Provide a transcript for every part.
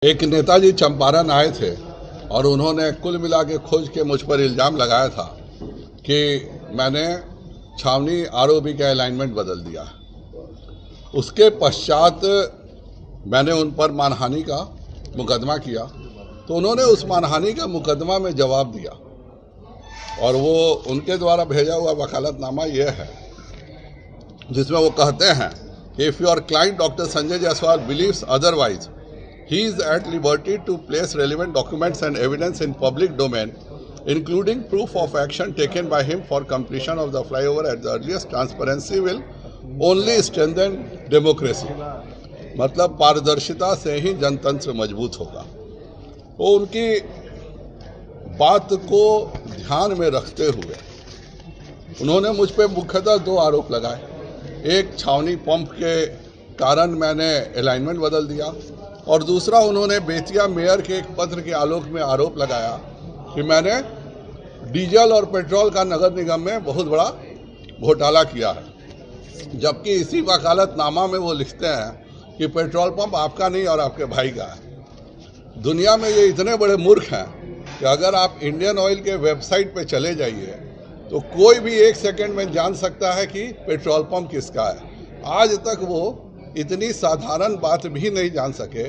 एक नेताजी चंपारण आए थे और उन्होंने कुल मिला के खोज के मुझ पर इल्ज़ाम लगाया था कि मैंने छावनी आरओबी का अलाइनमेंट बदल दिया। उसके पश्चात मैंने उन पर मानहानि का मुकदमा किया, तो उन्होंने उस मानहानि का मुकदमा में जवाब दिया और वो उनके द्वारा भेजा हुआ वकालतनामा यह है जिसमें वो कहते हैं कि if your client doctor Sanjay Jaiswal believes otherwise, he is at liberty to place relevant documents and evidence in public domain, including proof of action taken by him for completion of the flyover at the earliest. Transparency will only strengthen democracy. मतलब पारदर्शिता से ही जनतंत्र मजबूत होगा। तो उनकी बात को ध्यान में रखते हुए उन्होंने मुझ पे मुख्यतः दो आरोप लगाए। एक, छावनी पंप के कारण मैंने अलाइनमेंट बदल दिया, और दूसरा उन्होंने बेतिया मेयर के एक पत्र के आलोक में आरोप लगाया कि मैंने डीजल और पेट्रोल का नगर निगम में बहुत बड़ा घोटाला किया है, जबकि इसी वकालतनामा में वो लिखते हैं कि पेट्रोल पंप आपका नहीं और आपके भाई का है। दुनिया में ये इतने बड़े मूर्ख हैं कि अगर आप इंडियन ऑयल के वेबसाइट पे चले जाइए तो कोई भी एक सेकंड में जान सकता है कि पेट्रोल पंप किसका है। आज तक वो इतनी साधारण बात भी नहीं जान सके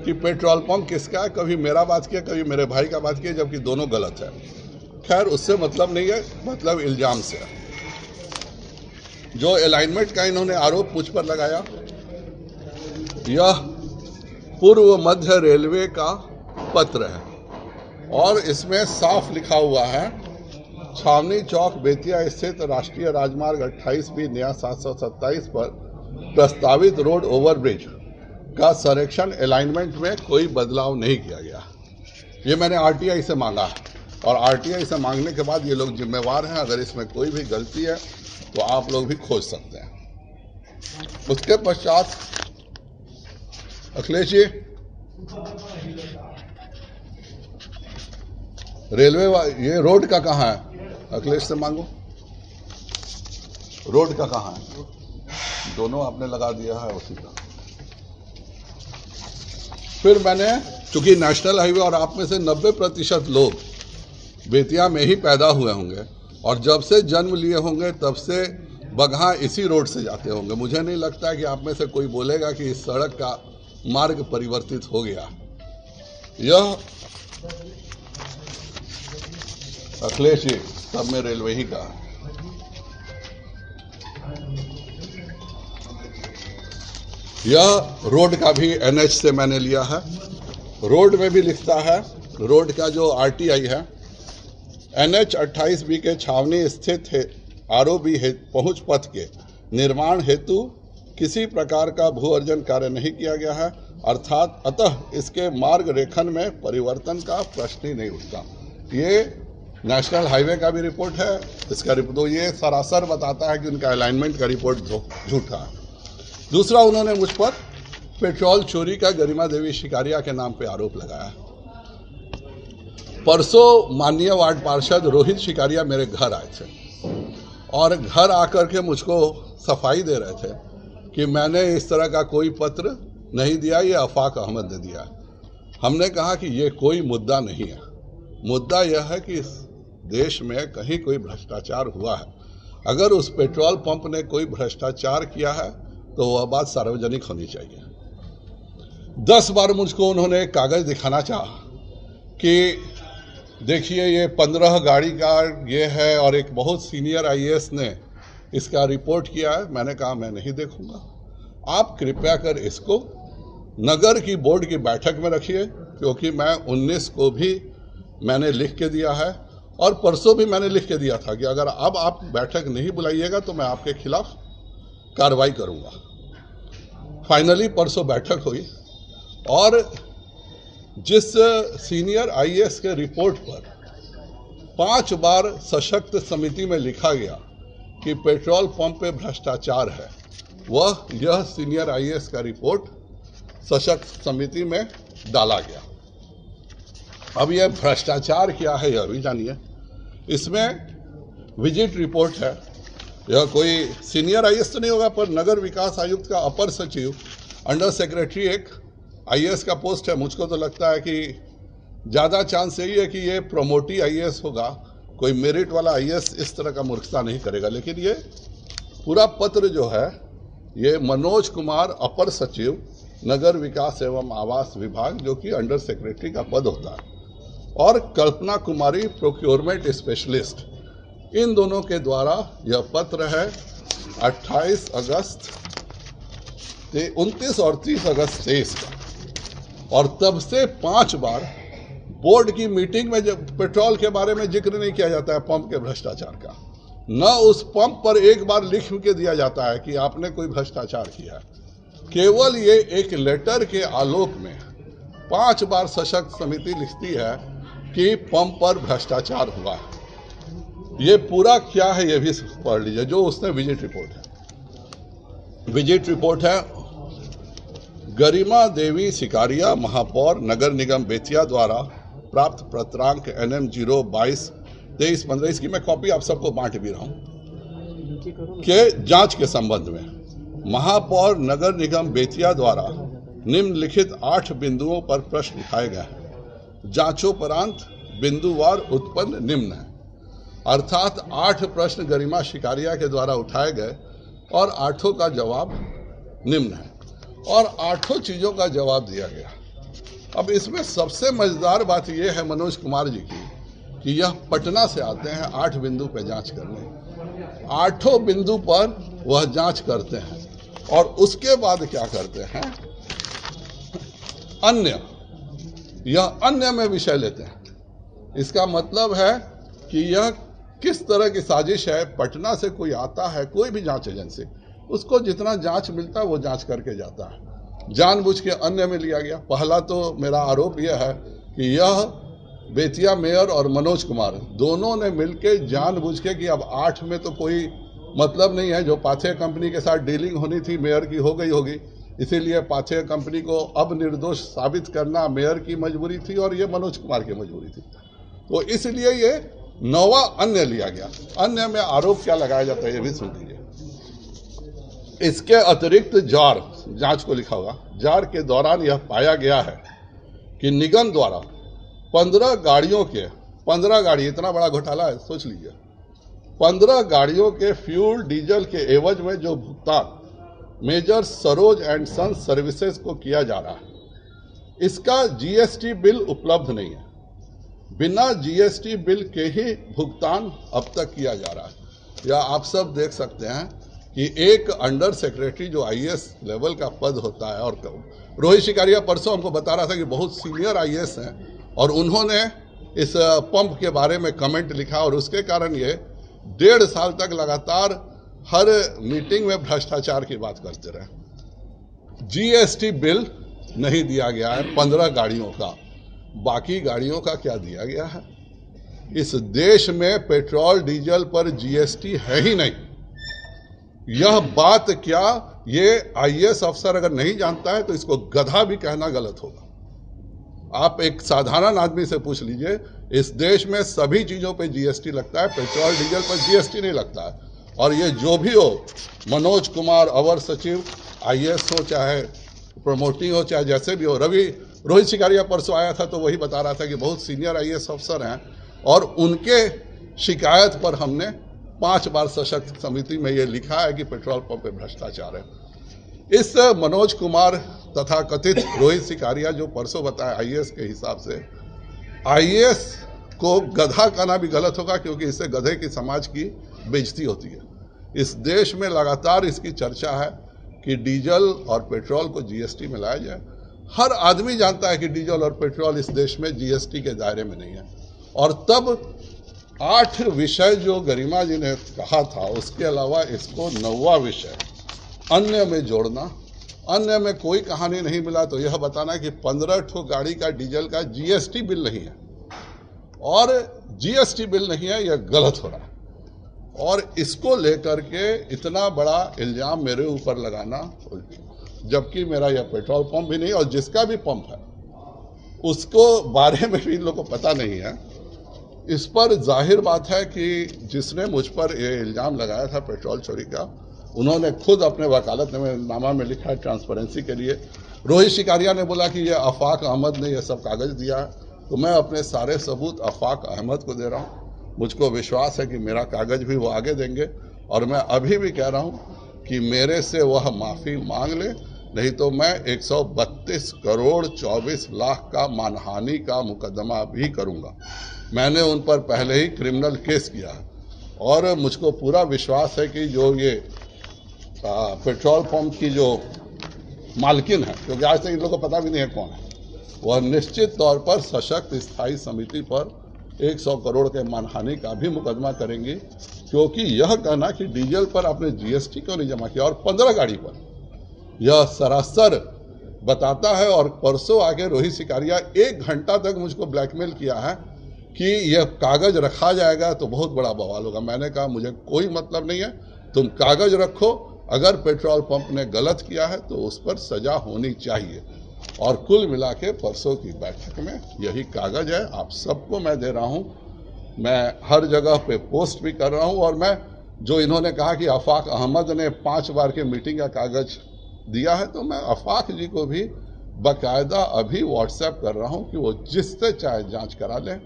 कि पेट्रोल पंप किसका है। कभी मेरा बात किया, कभी मेरे भाई का बात किया, जबकि दोनों गलत है। खैर, उससे मतलब नहीं है, मतलब इल्जाम से। जो अलाइनमेंट का इन्होंने आरोप मुझ पर लगाया, यह पूर्व मध्य रेलवे का पत्र है और इसमें साफ लिखा हुआ है, छावनी चौक बेतिया स्थित राष्ट्रीय राजमार्ग 28B नया 727 पर प्रस्तावित रोड ओवरब्रिज का संरक्षण अलाइनमेंट में कोई बदलाव नहीं किया गया। ये मैंने आरटीआई से मांगा और आरटीआई से मांगने के बाद ये लोग जिम्मेवार हैं। अगर इसमें कोई भी गलती है तो आप लोग भी खोज सकते हैं। उसके पश्चात अखिलेश जी, रेलवे ये रोड का कहाँ है? अखिलेश से मांगो, रोड का कहाँ है? दोनों आपने लगा दिया है उसी का। फिर मैंने, चूंकि नेशनल हाईवे और आप में से 90% लोग बेतिया में ही पैदा हुए होंगे और जब से जन्म लिए होंगे तब से बगहा इसी रोड से जाते होंगे। मुझे नहीं लगता है कि आप में से कोई बोलेगा कि इस सड़क का मार्ग परिवर्तित हो गया। यह अखिलेश जी सब में रेलवे ही का है। यह रोड का भी एनएच से मैंने लिया है। रोड में भी लिखता है, रोड का जो आरटीआई है, NH 28B के छावनी स्थित है आरओबी पहुंच पथ के निर्माण हेतु किसी प्रकार का भू अर्जन कार्य नहीं किया गया है, अर्थात अतः इसके मार्ग रेखन में परिवर्तन का प्रश्न ही नहीं उठता। ये नेशनल हाईवे का भी रिपोर्ट है। इसका रिपोर्ट तो ये सरासर बताता है कि उनका अलाइनमेंट का रिपोर्ट झूठा है। दूसरा, उन्होंने मुझ पर पेट्रोल चोरी का गरिमा देवी शिकारिया के नाम पे आरोप लगाया। परसों माननीय वार्ड पार्षद रोहित शिकारिया मेरे घर आए थे और घर आकर के मुझको सफाई दे रहे थे कि मैंने इस तरह का कोई पत्र नहीं दिया, ये आफाक अहमद ने दिया। हमने कहा कि ये कोई मुद्दा नहीं है। मुद्दा यह है कि इस देश में कहीं कोई भ्रष्टाचार हुआ है। अगर उस पेट्रोल पंप ने कोई भ्रष्टाचार किया है तो वह बात सार्वजनिक होनी चाहिए। 10 बार मुझको उन्होंने एक कागज दिखाना चाहा कि देखिए ये 15 गाड़ी का ये है और एक बहुत सीनियर आईएएस ने इसका रिपोर्ट किया है। मैंने कहा मैं नहीं देखूंगा, आप कृपया कर इसको नगर की बोर्ड की बैठक में रखिए, क्योंकि मैं 19 को भी मैंने लिख के दिया है और परसों भी मैंने लिख के दिया था कि अगर अब आप बैठक नहीं बुलाइएगा तो मैं आपके खिलाफ कार्रवाई करूंगा। फाइनली परसों बैठक हुई और जिस सीनियर आईएएस के रिपोर्ट पर 5 बार सशक्त समिति में लिखा गया कि पेट्रोल पंप पे भ्रष्टाचार है, वह यह सीनियर आईएएस का रिपोर्ट सशक्त समिति में डाला गया। अब यह भ्रष्टाचार क्या है यह भी जानिए। इसमें विजिट रिपोर्ट है। यह कोई सीनियर आईएएस तो नहीं होगा, पर नगर विकास आयुक्त का अपर सचिव अंडर सेक्रेटरी एक आईएएस का पोस्ट है, मुझको तो लगता है कि ज़्यादा चांस यही है कि ये प्रोमोटी आईएएस होगा, कोई मेरिट वाला आईएएस इस तरह का मूर्खता नहीं करेगा। लेकिन ये पूरा पत्र जो है ये मनोज कुमार अपर सचिव नगर विकास एवं आवास विभाग, जो कि अंडर सेक्रेटरी का पद होता है, और कल्पना कुमारी प्रोक्योरमेंट स्पेशलिस्ट, इन दोनों के द्वारा यह पत्र है 28 अगस्त 29 और 30 अगस्त 23 का। और तब से 5 बार बोर्ड की मीटिंग में जब पेट्रोल के बारे में जिक्र नहीं किया जाता है, पंप के भ्रष्टाचार का, न उस पंप पर एक बार लिख के दिया जाता है कि आपने कोई भ्रष्टाचार किया। केवल ये एक लेटर के आलोक में 5 बार सशक्त समिति लिखती है कि पंप पर भ्रष्टाचार हुआ है। ये पूरा क्या है ये भी पढ़ लीजिए, जो उसने विजिट रिपोर्ट है। विजिट रिपोर्ट है गरिमा देवी सिकारिया, महापौर नगर निगम बेतिया द्वारा प्राप्त पत्रांक NM 022-23-15, इसकी मैं कॉपी आप सबको बांट भी रहा हूं, के जांच के संबंध में महापौर नगर निगम बेतिया द्वारा निम्नलिखित 8 बिंदुओं पर प्रश्न उठाए गए हैं। जांचोपरांत बिंदुवार उत्पन्न निम्न है। अर्थात 8 प्रश्न गरिमा शिकारिया के द्वारा उठाए गए और 8 का जवाब निम्न है और 8 चीजों का जवाब दिया गया। अब इसमें सबसे मजेदार बात यह है मनोज कुमार जी की कि यह पटना से आते हैं 8 बिंदु पर जांच करने। 8 बिंदु पर वह जांच करते हैं और उसके बाद क्या करते हैं, अन्य, यह अन्य में विषय लेते हैं। इसका मतलब है कि यह किस तरह की साजिश है। पटना से कोई आता है, कोई भी जांच एजेंसी, उसको जितना जांच मिलता है वो जांच करके जाता है। जानबूझ के अन्य में लिया गया। पहला तो मेरा आरोप यह है कि यह बेतिया मेयर और मनोज कुमार दोनों ने मिलकर जानबूझ के कि अब 8 में तो कोई मतलब नहीं है, जो पाथेय कंपनी के साथ डीलिंग होनी थी मेयर की हो गई होगी, इसीलिए पाथेय कंपनी को अब निर्दोष साबित करना मेयर की मजबूरी थी और ये मनोज कुमार की मजबूरी थी। तो इसलिए ये 9वां अन्य लिया गया। अन्य में आरोप क्या लगाया जाता है ये भी सुन लीजिए। इसके अतिरिक्त जार, जांच को लिखा होगा, जार के दौरान यह पाया गया है कि निगम द्वारा 15 गाड़ी, इतना बड़ा घोटाला है, सोच लीजिए, 15 गाड़ियों के फ्यूल डीजल के एवज में जो भुगतान major Saroj and sons services को किया जा रहा है, इसका जीएसटी बिल उपलब्ध नहीं है। बिना जीएसटी बिल के ही भुगतान अब तक किया जा रहा है। या आप सब देख सकते हैं कि एक अंडर सेक्रेटरी जो आईएएस लेवल का पद होता है, और रोहित शिकारिया परसों हमको बता रहा था कि बहुत सीनियर आईएएस हैं और उन्होंने इस पंप के बारे में कमेंट लिखा और उसके कारण ये 1.5 साल तक लगातार हर मीटिंग में भ्रष्टाचार की बात करते रहे। जीएसटी बिल नहीं दिया गया है 15 गाड़ियों का। बाकी गाड़ियों का क्या दिया गया है? इस देश में पेट्रोल डीजल पर जीएसटी है ही नहीं। यह बात क्या, ये आईएएस अफसर अगर नहीं जानता है तो इसको गधा भी कहना गलत होगा। आप एक साधारण आदमी से पूछ लीजिए, इस देश में सभी चीजों पे जीएसटी लगता है, पेट्रोल डीजल पर जीएसटी नहीं लगता है। और ये जो भी हो, मनोज कुमार अवर सचिव आईएएस हो, चाहे प्रमोटिंग हो, चाहे जैसे भी हो, रोहित शिकारिया परसों आया था तो वही बता रहा था कि बहुत सीनियर आईएएस अफसर हैं और उनके शिकायत पर हमने 5 बार सशक्त समिति में ये लिखा है कि पेट्रोल पंप पे भ्रष्टाचार है। इस मनोज कुमार तथा कथित रोहित शिकारिया जो परसों बताया आईएएस के हिसाब से, आईएएस को गधा कहना भी गलत होगा क्योंकि इससे गधे की समाज की बेइज्जती होती है। इस देश में लगातार इसकी चर्चा है कि डीजल और पेट्रोल को जीएसटी में लाया जाए। हर आदमी जानता है कि डीजल और पेट्रोल इस देश में जीएसटी के दायरे में नहीं है। और तब 8 विषय जो गरिमा जी ने कहा था, उसके अलावा इसको 9वां विषय अन्य में जोड़ना। अन्य में कोई कहानी नहीं मिला तो यह बताना कि 15 ठो गाड़ी का डीजल का जीएसटी बिल नहीं है और जीएसटी बिल नहीं है, यह गलत हो रहा है। और इसको लेकर के इतना बड़ा इल्जाम मेरे ऊपर लगाना, जबकि मेरा यह पेट्रोल पंप भी नहीं और जिसका भी पंप है उसको बारे में भी इन लोगों को पता नहीं है। इस पर जाहिर बात है कि जिसने मुझ पर यह इल्जाम लगाया था पेट्रोल चोरी का, उन्होंने खुद अपने वकालतनामा में लिखा है ट्रांसपेरेंसी के लिए, रोहित शिकारिया ने बोला कि ये आफाक अहमद ने ये सब कागज दिया है, तो मैं अपने सारे सबूत आफाक अहमद को दे रहा हूँ। मुझको विश्वास है कि मेरा कागज भी वो आगे देंगे, और मैं अभी भी कह रहा हूँ कि मेरे से वह माफ़ी मांग ले, नहीं तो मैं 132 करोड़ 24 लाख का मानहानि का मुकदमा भी करूँगा। मैंने उन पर पहले ही क्रिमिनल केस किया है, और मुझको पूरा विश्वास है कि जो ये पेट्रोल पंप की जो मालकिन है, क्योंकि आज तक इन लोगों को पता भी नहीं है कौन है, वह निश्चित तौर पर सशक्त स्थायी समिति पर 100 करोड़ के मानहानि का भी मुकदमा करेंगी, क्योंकि यह कहना कि डीजल पर आपने जीएसटी क्यों नहीं जमा किया और 15 गाड़ी पर, यह सरासर बताता है। और परसों आके रोहित शिकारिया 1 घंटा तक मुझको ब्लैकमेल किया है कि यह कागज रखा जाएगा तो बहुत बड़ा बवाल होगा। मैंने कहा मुझे कोई मतलब नहीं है, तुम कागज रखो, अगर पेट्रोल पंप ने गलत किया है तो उस पर सजा होनी चाहिए। और कुल मिला के परसों की बैठक में यही कागज है, आप सबको मैं दे रहा हूं। मैं हर जगह पे पोस्ट भी कर रहा हूं, और मैं जो इन्होंने कहा कि आफाक अहमद ने 5 बार के मीटिंग का कागज दिया है, तो मैं आफाक जी को भी बाकायदा अभी व्हाट्सएप कर रहा हूं कि वो जिससे चाहे जांच करा लें,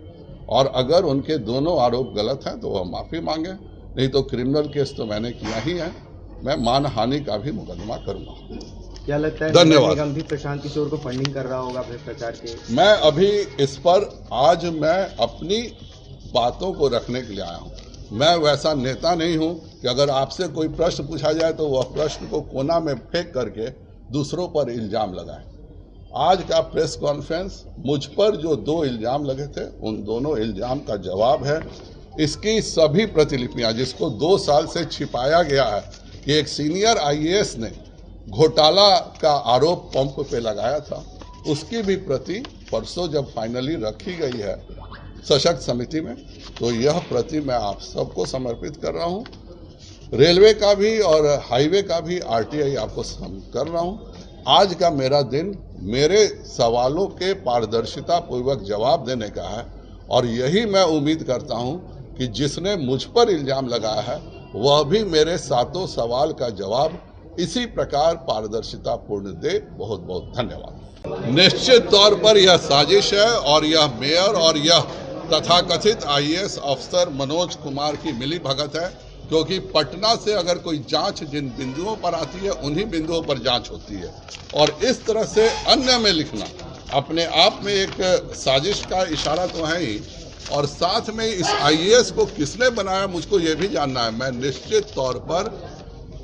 और अगर उनके दोनों आरोप गलत हैं तो वह माफ़ी मांगे, नहीं तो क्रिमिनल केस तो मैंने किया ही है, मैं मानहानि का भी मुकदमा करूंगा। क्या लगता है धन्यवाद। निगम भी प्रशांत किशोर को फंडिंग कर रहा होगा भ्रष्टाचार के? मैं अभी इस पर आज मैं अपनी बातों को रखने के लिए आया हूं। मैं वैसा नेता नहीं हूं कि अगर आपसे कोई प्रश्न पूछा जाए तो वह प्रश्न को कोना में फेंक करके दूसरों पर इल्जाम लगाए। आज का प्रेस कॉन्फ्रेंस मुझ पर जो 2 इल्जाम लगे थे, उन दोनों इल्जाम का जवाब है। इसकी सभी प्रतिलिपियां, जिसको 2 साल से छिपाया गया है कि एक सीनियर आईएएस ने घोटाला का आरोप पंप पे लगाया था, उसकी भी प्रति परसों जब फाइनली रखी गई है सशक्त समिति में, तो यह प्रति मैं आप सबको समर्पित कर रहा हूं। रेलवे का भी और हाईवे का भी आरटीआई आपको कर रहा हूं। आज का मेरा दिन मेरे सवालों के पारदर्शिता पूर्वक जवाब देने का है, और यही मैं उम्मीद करता हूं कि जिसने मुझ पर इल्जाम लगाया है वह भी मेरे 7 सवाल का जवाब इसी प्रकार पारदर्शिता पूर्ण दे। बहुत बहुत धन्यवाद। निश्चित तौर पर यह साजिश है, और यह मेयर और यह तथाकथित आईएएस अफसर मनोज कुमार की मिली भगत है, क्योंकि पटना से अगर कोई जांच जिन बिंदुओं पर आती है उन्हीं बिंदुओं पर जांच होती है, और इस तरह से अन्य में लिखना अपने आप में एक साजिश का इशारा तो है ही, और साथ में इस आईएएस को किसने बनाया मुझको ये भी जानना है। मैं निश्चित तौर पर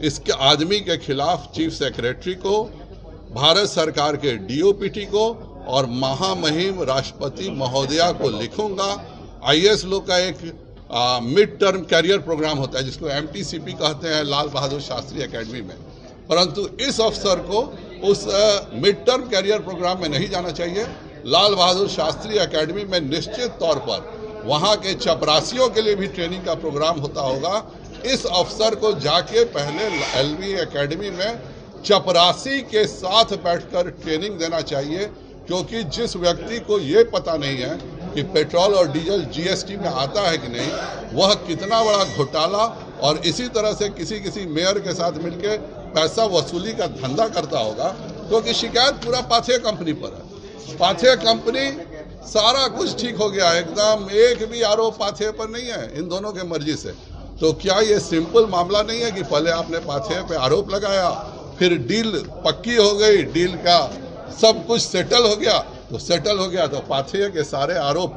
इसके आदमी के खिलाफ चीफ सेक्रेटरी को, भारत सरकार के डीओपीटी को और महामहिम राष्ट्रपति महोदया को लिखूंगा। आईएएस लोग का एक मिड टर्म कैरियर प्रोग्राम होता है जिसको एमटीसीपी कहते हैं लाल बहादुर शास्त्री एकेडमी में, परंतु इस अफसर को उस मिड टर्म कैरियर प्रोग्राम में नहीं जाना चाहिए। लाल बहादुर शास्त्री एकेडमी में निश्चित तौर पर वहाँ के चपरासियों के लिए भी ट्रेनिंग का प्रोग्राम होता होगा। इस अफसर को जाके पहले एलवी एकेडमी में चपरासी के साथ बैठकर ट्रेनिंग देना चाहिए, क्योंकि जिस व्यक्ति को ये पता नहीं है कि पेट्रोल और डीजल जीएसटी में आता है कि नहीं, वह कितना बड़ा घोटाला और इसी तरह से किसी मेयर के साथ मिलकर पैसा वसूली का धंधा करता होगा, क्योंकि शिकायत पूरा पाथेय कंपनी पर है। पाथेय कंपनी सारा कुछ ठीक हो गया, एकदम एक भी आरोप पाथेय पर नहीं है इन दोनों के मर्जी से। तो क्या ये सिंपल मामला नहीं है कि पहले आपने पाथेय पे आरोप लगाया, फिर डील पक्की हो गई, डील का सब कुछ सेटल हो गया, तो सेटल हो गया तो पाथेय के सारे आरोप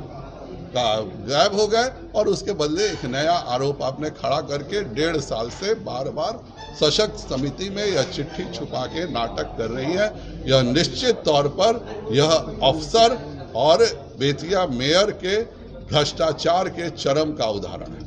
का गायब हो गए, और उसके बदले एक नया आरोप आपने खड़ा करके 1.5 साल से बार बार सशक्त समिति में यह चिट्ठी छुपा के नाटक कर रही है। यह निश्चित तौर पर यह अफसर और बेतिया मेयर के भ्रष्टाचार के चरम का उदाहरण है।